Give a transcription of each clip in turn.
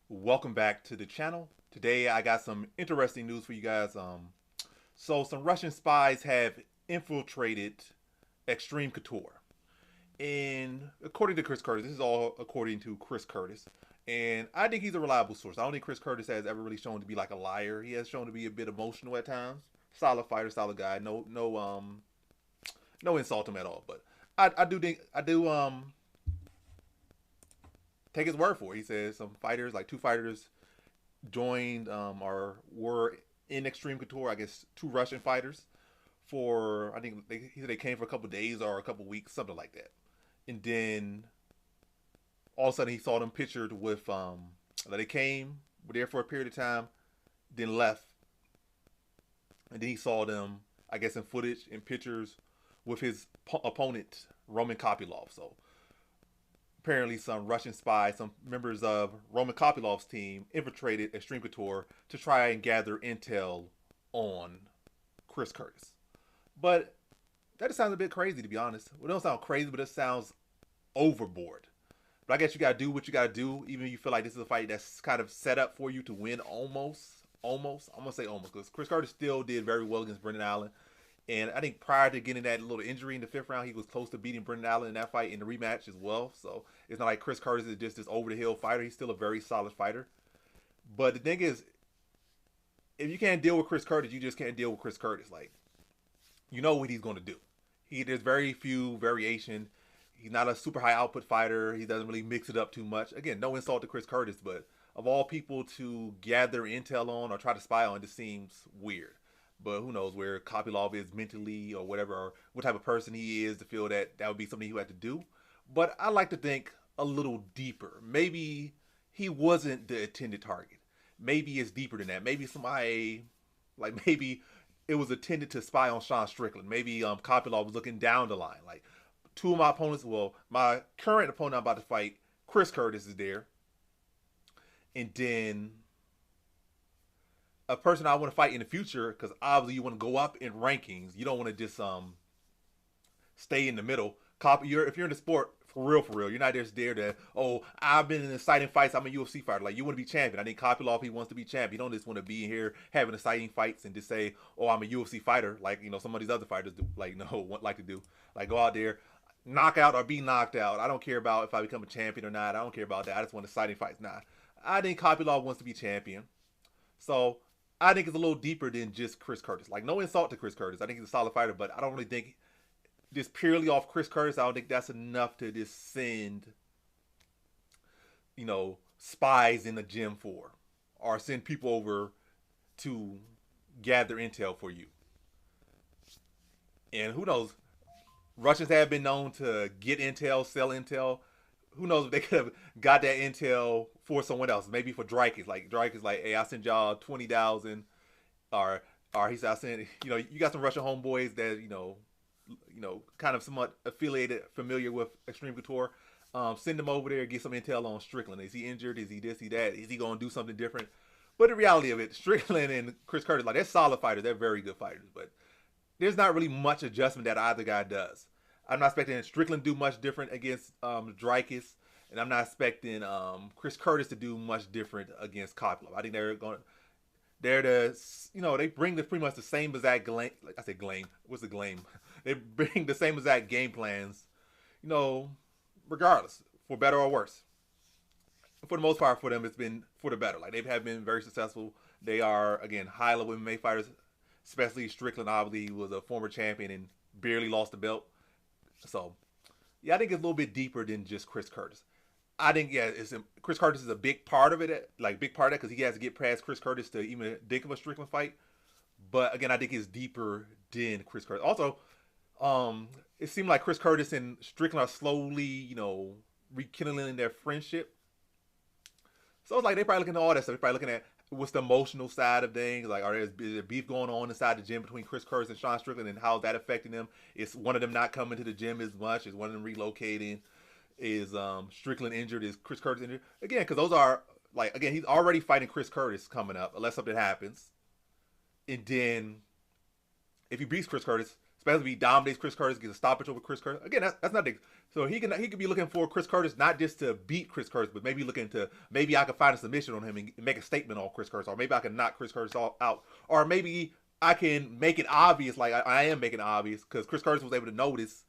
Welcome back to the channel. Today I got some interesting news for you guys. So some Russian spies have infiltrated Xtreme Couture. And according to Chris Curtis, this is all according to Chris Curtis. And I think he's a reliable source. I don't think Chris Curtis has ever really shown to be like a liar. He has shown to be a bit emotional at times. Solid fighter, solid guy. No insult him at all. But I do think I do take his word for it. He says some fighters, like two fighters, joined or were in Xtreme Couture. I guess two Russian fighters for he said they came for a couple days or a couple weeks, something like that. And then all of a sudden he saw them pictured with they came, were there for a period of time, then left, and then he saw them, I guess, in footage and pictures with his opponent Roman Kopylov. So apparently some Russian spies, some members of Roman Kopylov's team, infiltrated Xtreme Couture to try and gather intel on Chris Curtis. But that just sounds a bit crazy, to be honest. Well, it don't sound crazy, but it sounds overboard. But I guess you gotta do what you gotta do, even if you feel like this is a fight that's kind of set up for you to win almost. Almost. I'm gonna say almost, because Chris Curtis still did very well against Brendan Allen. And I think prior to getting that little injury in the fifth round, he was close to beating Brendan Allen in that fight in the rematch as well. So it's not like Chris Curtis is just this over the hill fighter. He's still a very solid fighter. But the thing is, if you can't deal with Chris Curtis, you just can't deal with Chris Curtis. Like, you know what he's going to do. There's very few variation. He's not a super high output fighter. He doesn't really mix it up too much. Again, no insult to Chris Curtis, but of all people to gather intel on or try to spy on, it just seems weird. But who knows where Kopylov is mentally or whatever, or what type of person he is to feel that that would be something he had to do. But I like to think a little deeper. Maybe he wasn't the intended target. Maybe it's deeper than that. Maybe somebody, like maybe it was intended to spy on Sean Strickland. Maybe Kopylov was looking down the line. Like two of my opponents, well, my current opponent I'm about to fight, Chris Curtis is there. And then a person I want to fight in the future, because obviously you want to go up in rankings. You don't want to just stay in the middle. If you're in the sport for real, you're not just there to, oh, I've been in exciting fights. I'm a UFC fighter. Like, you want to be champion. I think Kopylov, he wants to be champion. You don't just want to be here having exciting fights and just say, oh, I'm a UFC fighter, like some of these other fighters do. Like, no, like to do. Like, go out there, knock out or be knocked out. I don't care about if I become a champion or not. I don't care about that. I just want exciting fights. Nah, I think Kopylov wants to be champion. So I think it's a little deeper than just Chris Curtis. Like, no insult to Chris Curtis. I think he's a solid fighter, but I don't really think just purely off Chris Curtis, I don't think that's enough to just send, spies in the gym for, or send people over to gather intel for you. And who knows? Russians have been known to get intel, sell intel. Who knows if they could have got that intel for someone else? Maybe for Dreykus. Like Dreykus, like, hey, I sent y'all 20,000, or he said, I sent, you got some Russian homeboys that kind of somewhat affiliated, familiar with Xtreme Couture. Send them over there, get some intel on Strickland. Is he injured? Is he this? He that? Is he going to do something different? But the reality of it, Strickland and Chris Curtis, like, they're solid fighters. They're very good fighters. But there's not really much adjustment that either guy does. I'm not expecting Strickland to do much different against Dreykus, and I'm not expecting Chris Curtis to do much different against Kopylov. I think they bring pretty much the same exact glame. Like I said, glame. What's the glame? They bring the same exact game plans, regardless, for better or worse. For the most part, for them, it's been for the better. Like, they have been very successful. They are, again, high level MMA fighters, especially Strickland. Obviously, he was a former champion and barely lost the belt. So, yeah, I think it's a little bit deeper than just Chris Curtis. I think, yeah, Chris Curtis is a big part of it, like big part of it, because he has to get past Chris Curtis to even think of a Strickland fight. But again, I think it's deeper than Chris Curtis. Also, it seemed like Chris Curtis and Strickland are slowly, rekindling their friendship. So it's like they're probably looking at all that stuff. They're probably looking at what's the emotional side of things. Like, is there beef going on inside the gym between Chris Curtis and Sean Strickland, and how's that affecting them? Is one of them not coming to the gym as much? Is one of them relocating? Is Strickland injured? Is Chris Curtis injured? Again, because those are, like, again, he's already fighting Chris Curtis coming up, unless something happens. And then if he beats Chris Curtis, it's especially if he dominates Chris Curtis, gets a stoppage over Chris Curtis. Again, that's not the, so he could be looking for Chris Curtis not just to beat Chris Curtis, but maybe looking to, maybe I could find a submission on him and make a statement on Chris Curtis, or maybe I can knock Chris Curtis out, or maybe I can make it obvious, like I am making it obvious, because Chris Curtis was able to notice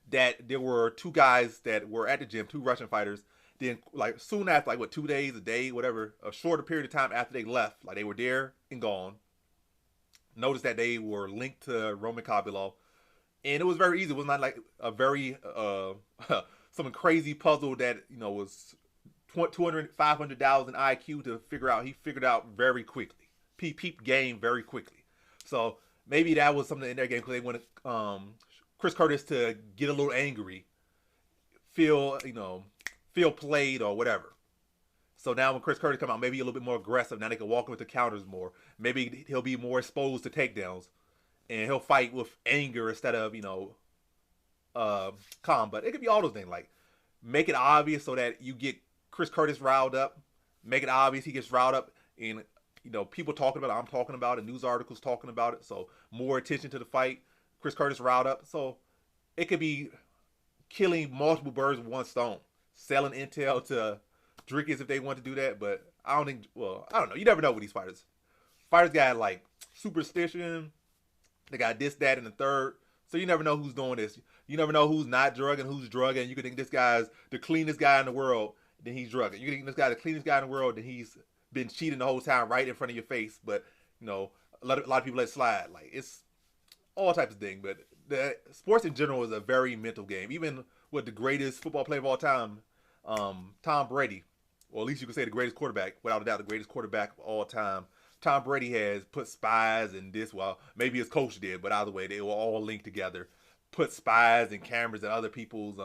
that there were two guys that were at the gym, two Russian fighters. Then, like soon after, like what, 2 days, a day, whatever, a shorter period of time after they left, like they were there and gone. Noticed that they were linked to Roman Kopylov, and it was very easy. It was not like a very some crazy puzzle that was 200, 500,000 IQ to figure out. He figured out very quickly. Peeped game very quickly. So maybe that was something in their game because they wanted Chris Curtis to get a little angry, feel played or whatever. So now when Chris Curtis come out, maybe a little bit more aggressive. Now they can walk him with the counters more. Maybe he'll be more exposed to takedowns, and he'll fight with anger instead of calm. But it could be all those things, like make it obvious so that you get Chris Curtis riled up. Make it obvious he gets riled up, and people talking about it. I'm talking about it. News articles talking about it. So more attention to the fight. Chris Curtis riled up. So it could be killing multiple birds with one stone. Selling intel to Drickers if they want to do that, but I don't think. Well, I don't know. You never know with these fighters. Fighters got like superstition. They got this, that, and the third. So you never know who's doing this. You never know who's not drugging, who's drugging. You could think this guy's the cleanest guy in the world, then he's drugging. You could think this guy's the cleanest guy in the world, then he's been cheating the whole time right in front of your face. But a lot of people let it slide. Like it's all types of things. But the sports in general is a very mental game. Even with the greatest football player of all time, Tom Brady, or at least you could say the greatest quarterback, without a doubt, the greatest quarterback of all time. Tom Brady has put spies in this. Well, maybe his coach did, but either way, they were all linked together. Put spies and cameras in other people's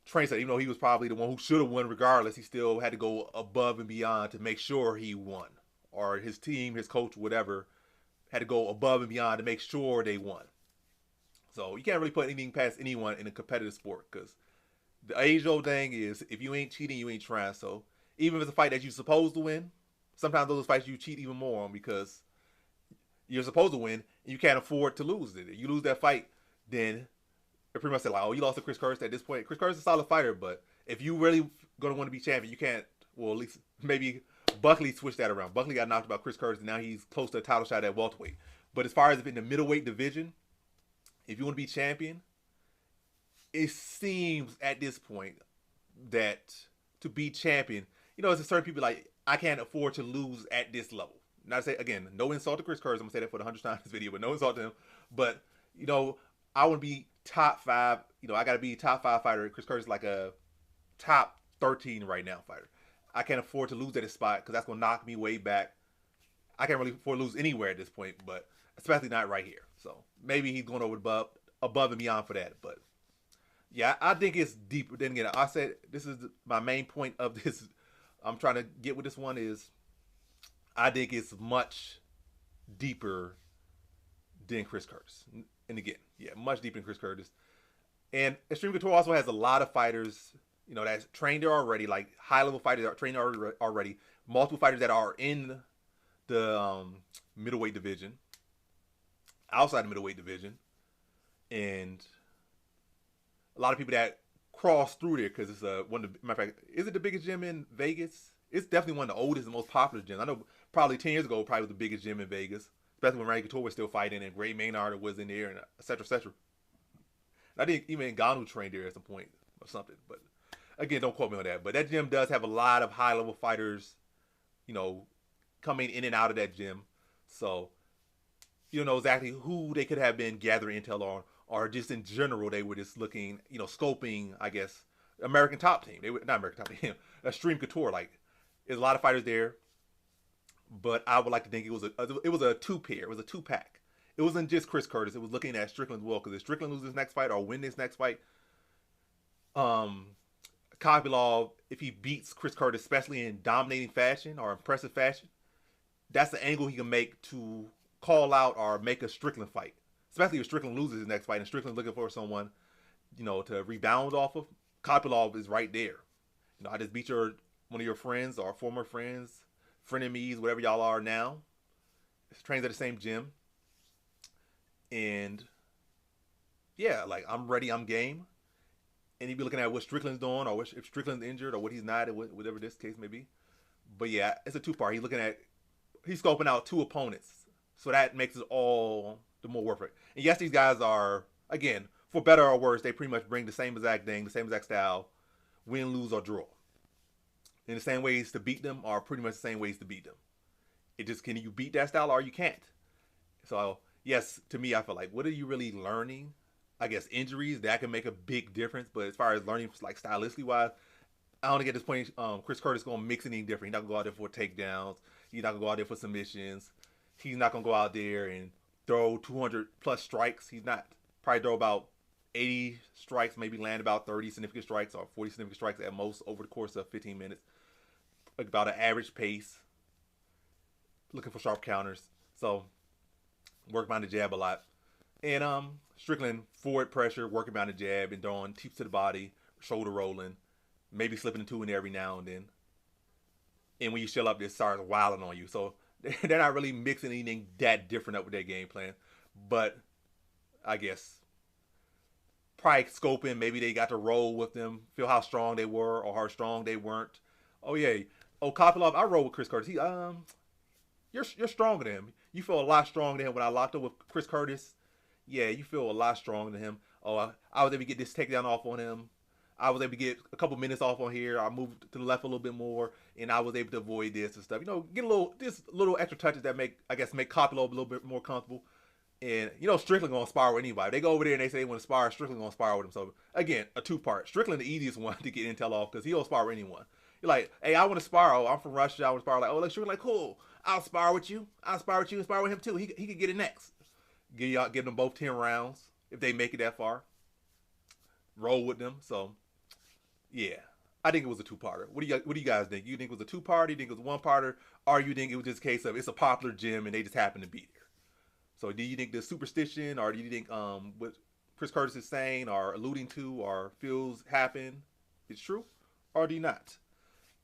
train set. Even though he was probably the one who should have won regardless, he still had to go above and beyond to make sure he won. Or his team, his coach, whatever, had to go above and beyond to make sure they won. So you can't really put anything past anyone in a competitive sport, because the age-old thing is, if you ain't cheating, you ain't trying. So even if it's a fight that you're supposed to win, sometimes those fights you cheat even more on because you're supposed to win and you can't afford to lose it. If you lose that fight, then it pretty much said, like, oh, you lost to Chris Curtis at this point. Chris Curtis is a solid fighter, but if you really going to want to be champion, you can't, well, at least maybe Buckley switched that around. Buckley got knocked about Chris Curtis, and now he's close to a title shot at welterweight. But as far as in the middleweight division, if you want to be champion, it seems at this point that to be champion, it's a certain people like, I can't afford to lose at this level. Not to say, again, no insult to Chris Curtis. I'm going to say that for the 100th time in this video, but no insult to him. But, I want to be top 5. I got to be top 5 fighter. Chris Curtis is like a top 13 right now fighter. I can't afford to lose at this spot because that's going to knock me way back. I can't really afford to lose anywhere at this point, but especially not right here. So maybe he's going over above and beyond for that. But yeah, I think it's deeper. Then again, I said this is my main point of this. I'm trying to get with this one is, I think it's much deeper than Chris Curtis. And again, yeah, much deeper than Chris Curtis. And Xtreme Couture also has a lot of fighters, that's trained there already, like high-level fighters that are trained already. Multiple fighters that are in the middleweight division, outside the middleweight division, and a lot of people that cross through there because it's one of the, matter of fact, is it the biggest gym in Vegas? It's definitely one of the oldest and most popular gyms. I know probably 10 years ago, probably was the biggest gym in Vegas, especially when Randy Couture was still fighting and Ray Maynard was in there and et cetera, et cetera. And I think even Ngannou trained there at some point or something. But again, don't quote me on that. But that gym does have a lot of high-level fighters, coming in and out of that gym. So you don't know exactly who they could have been gathering intel on, or just in general, they were just looking, scoping, I guess, American Top Team. They were not American Top Team, Xtreme Couture. Like, there's a lot of fighters there, but I would like to think it was a two-pair. It was a two-pack. It wasn't just Chris Curtis. It was looking at Strickland's will, because if Strickland loses his next fight or win this next fight, Kopylov, if he beats Chris Curtis, especially in dominating fashion or impressive fashion, that's the angle he can make to call out or make a Strickland fight. Especially if Strickland loses his next fight and Strickland's looking for someone, to rebound off of. Kopylov is right there. I just beat one of your friends or former friends, frenemies, whatever y'all are now. Trains at the same gym. And yeah, like I'm ready, I'm game. And he'd be looking at what Strickland's doing, or if Strickland's injured, or what he's not, or whatever this case may be. But yeah, it's a two-part. He's scoping out two opponents, so that makes it all the more worth it. And yes, these guys are, again, for better or worse, they pretty much bring the same exact thing, the same exact style, win, lose, or draw. And the same ways to beat them are pretty much the same ways to beat them. It just, can you beat that style or you can't? So yes, to me, I feel like, what are you really learning? I guess injuries that can make a big difference, but as far as learning, like stylistically wise, I don't think at this point Chris Curtis is gonna mix anything different. He's not gonna go out there for takedowns. He's not gonna go out there for submissions. He's not gonna go out there and throw 200 plus strikes. He's not, probably throw about 80 strikes, maybe land about 30 significant strikes or 40 significant strikes at most over the course of 15 minutes. About an average pace. Looking for sharp counters. So work behind the jab a lot. And Strickland forward pressure, working behind the jab and throwing teeps to the body, shoulder rolling, maybe slipping into in every now and then. And when you shell up, it starts wilding on you. So they're not really mixing anything that different up with their game plan. But I guess probably scoping, maybe they got to roll with them, feel how strong they were or how strong they weren't. Oh yeah. Oh, Kopylov, I roll with Chris Curtis. You're stronger than him. You feel a lot stronger than him. When I locked up with Chris Curtis, yeah, you feel a lot stronger than him. Oh, I was able to get this takedown off on him. I was able to get a couple minutes off on here. I moved to the left a little bit more, and I was able to avoid this and stuff. You know, get just little extra touches that make Kopylov a little bit more comfortable. And you know, Strickland gonna spar with anybody. They go over there and they say they want to spar. Strickland gonna spar with him. So again, a two-part. Strickland the easiest one to get intel off because he'll spar with anyone. You're like, hey, I want to spar. Oh, I'm from Russia. I want to spar. Like, oh, like Strickland, like, cool. I'll spar with you. I'll spar with you and spar with him too. He could get it next. Give them both 10 rounds if they make it that far. Roll with them. So yeah, I think it was a two-parter. What do you guys think? You think it was a two-parter? You think it was a one-parter? Or you think it was just a case of it's a popular gym and they just happen to be there? So do you think the superstition, or do you think what Chris Curtis is saying or alluding to or feels happened is true, or do you not?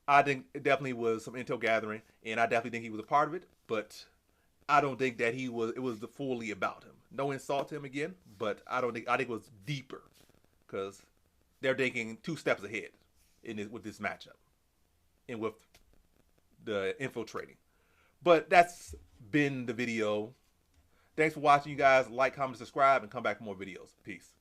I think it definitely was some intel gathering, and I definitely think he was a part of it. But I don't think that he was. It was fully about him. No insult to him again, but I don't think. I think it was deeper because they're thinking two steps ahead with this matchup and with the infiltrating. But that's been the video. Thanks for watching, you guys. Like, comment, subscribe, and come back for more videos. Peace.